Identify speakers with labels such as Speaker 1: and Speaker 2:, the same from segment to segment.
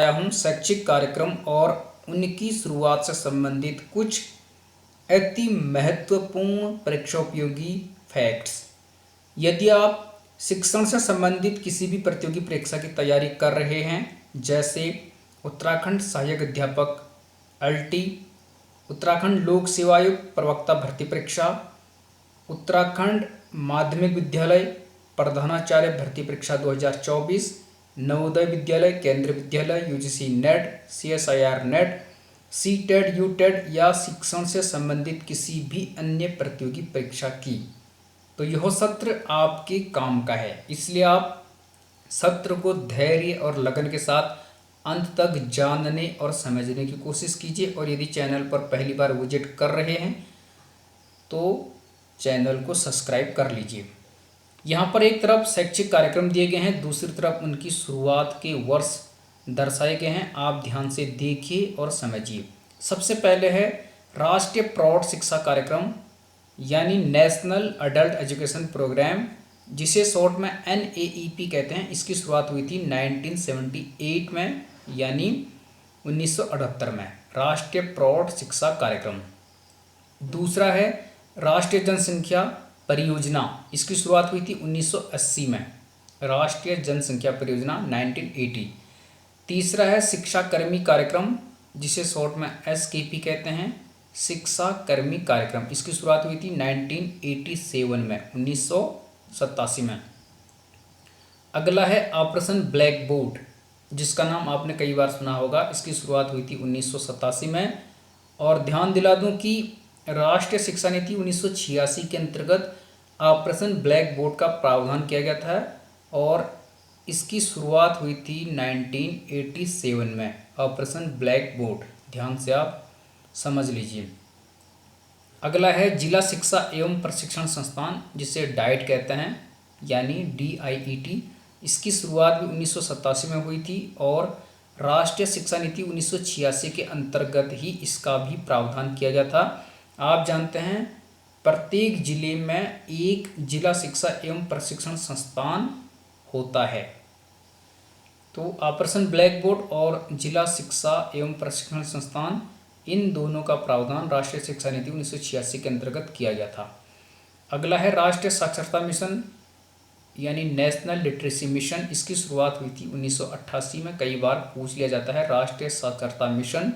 Speaker 1: आया हूँ शैक्षिक कार्यक्रम और उनकी शुरुआत से संबंधित कुछ अति महत्वपूर्ण परीक्षाोपयोगी फैक्ट्स। यदि आप शिक्षण से संबंधित किसी भी प्रतियोगी परीक्षा की तैयारी कर रहे हैं, जैसे उत्तराखंड सहायक अध्यापक LT, उत्तराखंड लोक सेवा आयोग प्रवक्ता भर्ती परीक्षा, उत्तराखंड माध्यमिक विद्यालय प्रधानाचार्य भर्ती परीक्षा 2024, नवोदय विद्यालय केंद्रीय विद्यालय UGC net, CSIR net, CTET UTET या शिक्षण से संबंधित किसी भी अन्य प्रतियोगी परीक्षा की, तो यह सत्र आपके काम का है। इसलिए आप सत्र को धैर्य और लगन के साथ अंत तक जानने और समझने की कोशिश कीजिए। और यदि चैनल पर पहली बार विजिट कर रहे हैं तो चैनल को सब्सक्राइब कर लीजिए। यहाँ पर एक तरफ शैक्षिक कार्यक्रम दिए गए हैं, दूसरी तरफ उनकी शुरुआत के वर्ष दर्शाए गए हैं। आप ध्यान से देखिए और समझिए। सबसे पहले है राष्ट्रीय प्रौढ़ शिक्षा कार्यक्रम यानी नेशनल अडल्ट एजुकेशन प्रोग्राम, जिसे शॉर्ट में NAEP कहते हैं। इसकी शुरुआत हुई थी 1978 में यानी 1978 में, राष्ट्रीय प्रौढ़ शिक्षा कार्यक्रम। दूसरा है राष्ट्रीय जनसंख्या परियोजना, इसकी शुरुआत हुई थी 1980 में, राष्ट्रीय जनसंख्या परियोजना 1980। तीसरा है शिक्षा कर्मी कार्यक्रम, जिसे शॉर्ट में SKP कहते हैं, शिक्षा कर्मी कार्यक्रम। इसकी शुरुआत हुई थी 1987 में, 1987 में। अगला है ऑपरेशन ब्लैक बोर्ड, जिसका नाम आपने कई बार सुना होगा। इसकी शुरुआत हुई थी 1987 में। और ध्यान दिला दूं कि राष्ट्रीय शिक्षा नीति 1986 के अंतर्गत ऑपरेशन ब्लैक बोर्ड का प्रावधान किया गया था और इसकी शुरुआत हुई थी 1987 में, ऑपरेशन ब्लैक बोर्ड। ध्यान से आप समझ लीजिए। अगला है जिला शिक्षा एवं प्रशिक्षण संस्थान, जिसे डाइट कहते हैं यानी DIET। इसकी शुरुआत भी 1987 में हुई थी और राष्ट्रीय शिक्षा नीति 1986 के अंतर्गत ही इसका भी प्रावधान किया गया था। आप जानते हैं प्रत्येक जिले में एक जिला शिक्षा एवं प्रशिक्षण संस्थान होता है। तो ऑपरेशन ब्लैक बोर्ड और जिला शिक्षा एवं प्रशिक्षण संस्थान, इन दोनों का प्रावधान राष्ट्रीय शिक्षा नीति 1986 के अंतर्गत किया गया था। अगला है राष्ट्रीय साक्षरता मिशन यानी नेशनल लिटरेसी मिशन। इसकी शुरुआत हुई थी 1988 में। कई बार पूछ लिया जाता है राष्ट्रीय साक्षरता मिशन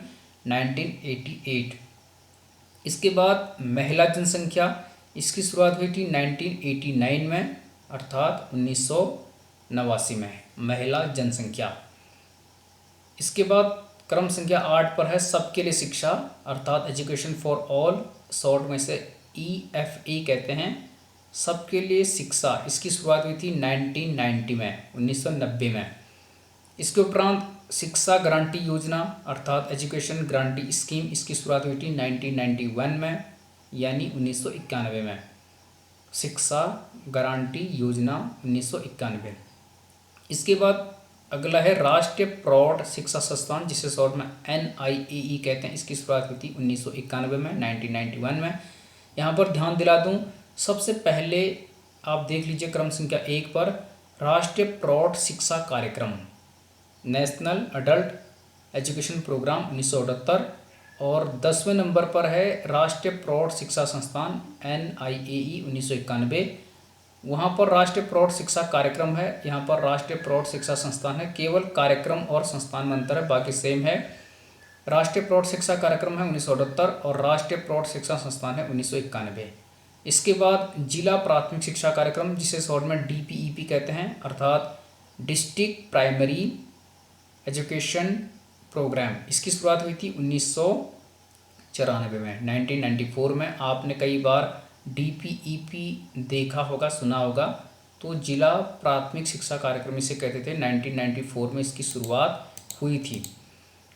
Speaker 1: 1988। इसके बाद महिला जनसंख्या, इसकी शुरुआत हुई थी 1989 में, अर्थात 1989 में, महिला जनसंख्या। इसके बाद क्रम संख्या 8 पर है सबके लिए शिक्षा, अर्थात एजुकेशन फॉर ऑल, शॉर्ट में से EFA कहते हैं, सबके लिए शिक्षा। इसकी शुरुआत हुई थी 1990 में, 1990 में। इसके उपरांत शिक्षा गारंटी योजना अर्थात एजुकेशन गारंटी स्कीम, इसकी शुरुआत हुई थी 1991 में यानी 1991 में, शिक्षा गारंटी योजना 1991। इसके बाद अगला है राष्ट्रीय प्रौढ़ शिक्षा संस्थान, जिसे शॉर्ट में NIAE कहते हैं। इसकी शुरुआत हुई थी 1991 में, 1991 में। यहाँ पर ध्यान दिला दूँ, सबसे पहले आप देख लीजिए क्रम संख्या 1 पर राष्ट्रीय प्रौढ़ शिक्षा कार्यक्रम नेशनल अडल्ट एजुकेशन प्रोग्राम 1978, और 10वें नंबर पर है राष्ट्रीय प्रौढ़ शिक्षा संस्थान NIAE 1991। वहाँ पर राष्ट्रीय प्रौढ़ शिक्षा कार्यक्रम है, यहाँ पर राष्ट्रीय प्रौढ़ शिक्षा संस्थान है। केवल कार्यक्रम और संस्थान में अंतर है, बाकी सेम है। राष्ट्रीय प्रौढ़ शिक्षा कार्यक्रम है 1978 और राष्ट्रीय प्रौढ़ शिक्षा संस्थान है 1991। इसके बाद जिला प्राथमिक शिक्षा कार्यक्रम, जिसे शॉर्ट में DPEP कहते हैं, अर्थात डिस्ट्रिक्ट प्राइमरी एजुकेशन प्रोग्राम। इसकी शुरुआत हुई थी 1994 में, 1994 में। आपने कई बार DPEP देखा होगा, सुना होगा। तो जिला प्राथमिक शिक्षा कार्यक्रम इसे कहते थे। 1994 में इसकी शुरुआत हुई थी।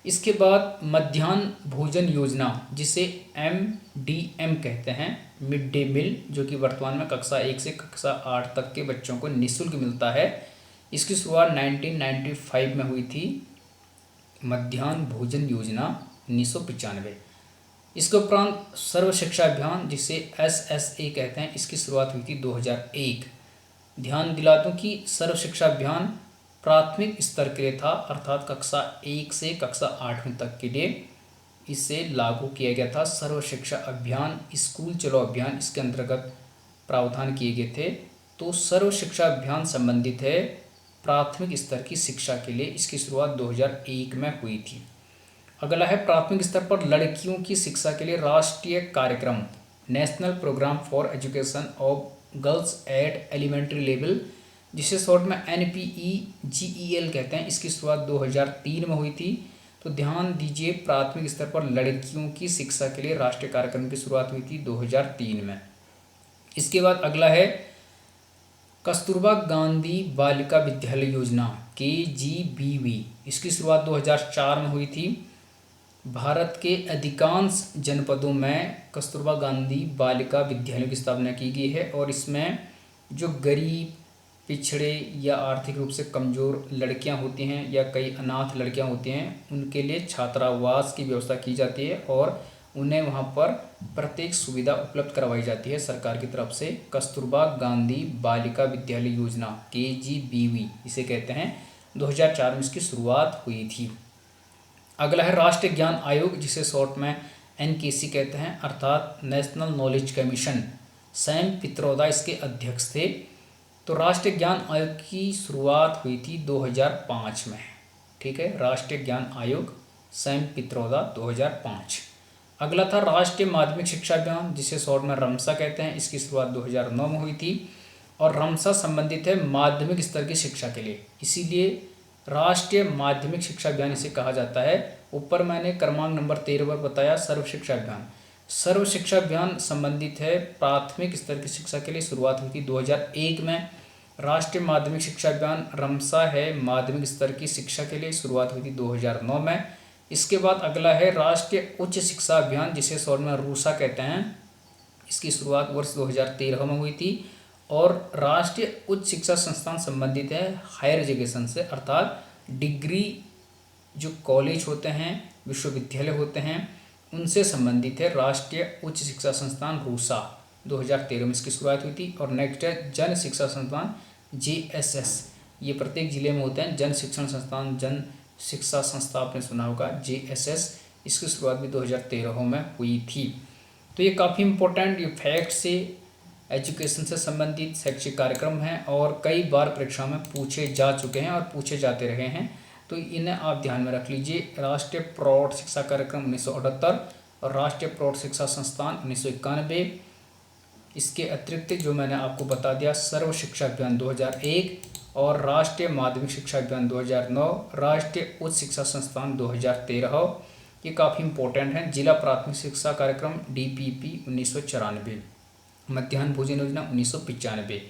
Speaker 1: इसके बाद मध्याह्न भोजन योजना, जिसे MDM कहते हैं, मिड डे मील, जो कि वर्तमान में कक्षा 1 से कक्षा 8 तक के बच्चों को निःशुल्क मिलता है। इसकी शुरुआत 1995 में हुई थी, मध्याह्न भोजन योजना 1995। इसके उपरांत सर्व शिक्षा अभियान, जिसे SSA कहते हैं, इसकी शुरुआत हुई थी 2001। ध्यान दिला दूं कि सर्व शिक्षा अभियान प्राथमिक स्तर के लिए था, अर्थात कक्षा 1 से कक्षा 8वीं तक के लिए इसे लागू किया गया था। सर्व शिक्षा अभियान, स्कूल चलो अभियान, इसके अंतर्गत प्रावधान किए गए थे। तो सर्व शिक्षा अभियान संबंधित है प्राथमिक स्तर की शिक्षा के लिए। इसकी शुरुआत 2001 में हुई थी। अगला है प्राथमिक स्तर पर लड़कियों की शिक्षा के लिए राष्ट्रीय कार्यक्रम, national programme for education of girls at elementary level, जिसे शॉर्ट में NPEGEL कहते हैं। इसकी शुरुआत 2003 में हुई थी। तो ध्यान दीजिए, प्राथमिक स्तर पर लड़कियों की शिक्षा के लिए राष्ट्रीय कार्यक्रम की शुरुआत हुई थी 2003 में। इसके बाद अगला है कस्तूरबा गांधी बालिका विद्यालय योजना, KGBV। इसकी शुरुआत 2004 में हुई थी। भारत के अधिकांश जनपदों में कस्तूरबा गांधी बालिका विद्यालयों की स्थापना की गई है और इसमें जो गरीब, पिछड़े या आर्थिक रूप से कमज़ोर लड़कियां होती हैं या कई अनाथ लड़कियां होती हैं, उनके लिए छात्रावास की व्यवस्था की जाती है और उन्हें वहां पर प्रत्येक सुविधा उपलब्ध करवाई जाती है सरकार की तरफ से। कस्तूरबा गांधी बालिका विद्यालय योजना, KGBV इसे कहते हैं। 2004 में इसकी शुरुआत हुई थी। अगला है राष्ट्रीय ज्ञान आयोग, जिसे शॉर्ट में NKC कहते हैं, अर्थात national knowledge commission. Sam Pitroda इसके अध्यक्ष थे। तो राष्ट्रीय ज्ञान आयोग की शुरुआत हुई थी 2005 में। ठीक है, राष्ट्रीय ज्ञान आयोग, सैम पित्रोदा, 2005। अगला था राष्ट्रीय माध्यमिक शिक्षा अभियान, जिसे शॉर्ट में रमसा कहते हैं। इसकी शुरुआत 2009 में हुई थी और रमसा संबंधित है माध्यमिक स्तर की शिक्षा के लिए, इसीलिए राष्ट्रीय माध्यमिक शिक्षा अभियान इसे कहा जाता है। ऊपर मैंने क्रमांक नंबर 13 पर बताया सर्व शिक्षा अभियान। सर्व शिक्षा अभियान संबंधित है प्राथमिक स्तर की शिक्षा के लिए, शुरुआत हुई थी 2001 में। राष्ट्रीय माध्यमिक शिक्षा अभियान रमसा है माध्यमिक स्तर की शिक्षा के लिए, शुरुआत हुई थी 2009 में। इसके बाद अगला है राष्ट्रीय उच्च शिक्षा अभियान, जिसे शॉर्ट में रूसा कहते हैं। इसकी शुरुआत वर्ष 2013 में हुई थी और राष्ट्रीय उच्च शिक्षा संस्थान संबंधित है हायर एजुकेशन से, अर्थात डिग्री जो कॉलेज होते हैं, विश्वविद्यालय होते हैं, उनसे संबंधित है राष्ट्रीय उच्च शिक्षा संस्थान रूसा। 2013 में इसकी शुरुआत हुई थी। और नेक्स्ट है जन शिक्षा संस्थान, JSS। ये प्रत्येक जिले में होते हैं जन शिक्षण संस्थान, जन शिक्षा संस्था आपने सुना होगा, JSS। इसकी शुरुआत भी 2013 में हुई थी। तो ये काफ़ी इंपॉर्टेंट, ये फैक्ट से एजुकेशन से संबंधित शैक्षिक कार्यक्रम हैं और कई बार परीक्षा में पूछे जा चुके हैं और पूछे जाते रहे हैं, तो इन्हें आप ध्यान में रख लीजिए। राष्ट्रीय प्रौढ़ शिक्षा कार्यक्रम 1978 और राष्ट्रीय प्रौढ़ शिक्षा संस्थान 1991। इसके अतिरिक्त जो मैंने आपको बता दिया, सर्व शिक्षा अभियान 2001 और राष्ट्रीय माध्यमिक शिक्षा अभियान 2009, राष्ट्रीय उच्च शिक्षा संस्थान 2013, ये काफ़ी इंपॉर्टेंट हैं। जिला प्राथमिक शिक्षा कार्यक्रम DPP 1994, मध्याह्न भोजन योजना 1995,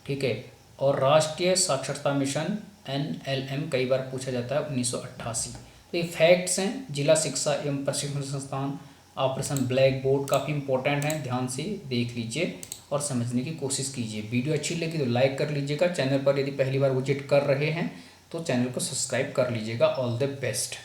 Speaker 1: ठीक है। और राष्ट्रीय साक्षरता मिशन NLM कई बार पूछा जाता है 1988। तो ये फैक्ट्स हैं। जिला शिक्षा एवं प्रशिक्षण संस्थान, ऑपरेशन ब्लैक बोर्ड काफ़ी इंपॉर्टेंट हैं, ध्यान से देख लीजिए और समझने की कोशिश कीजिए। वीडियो अच्छी लगी तो लाइक कर लीजिएगा। चैनल पर यदि पहली बार विजिट कर रहे हैं तो चैनल को सब्सक्राइब कर लीजिएगा। All the best.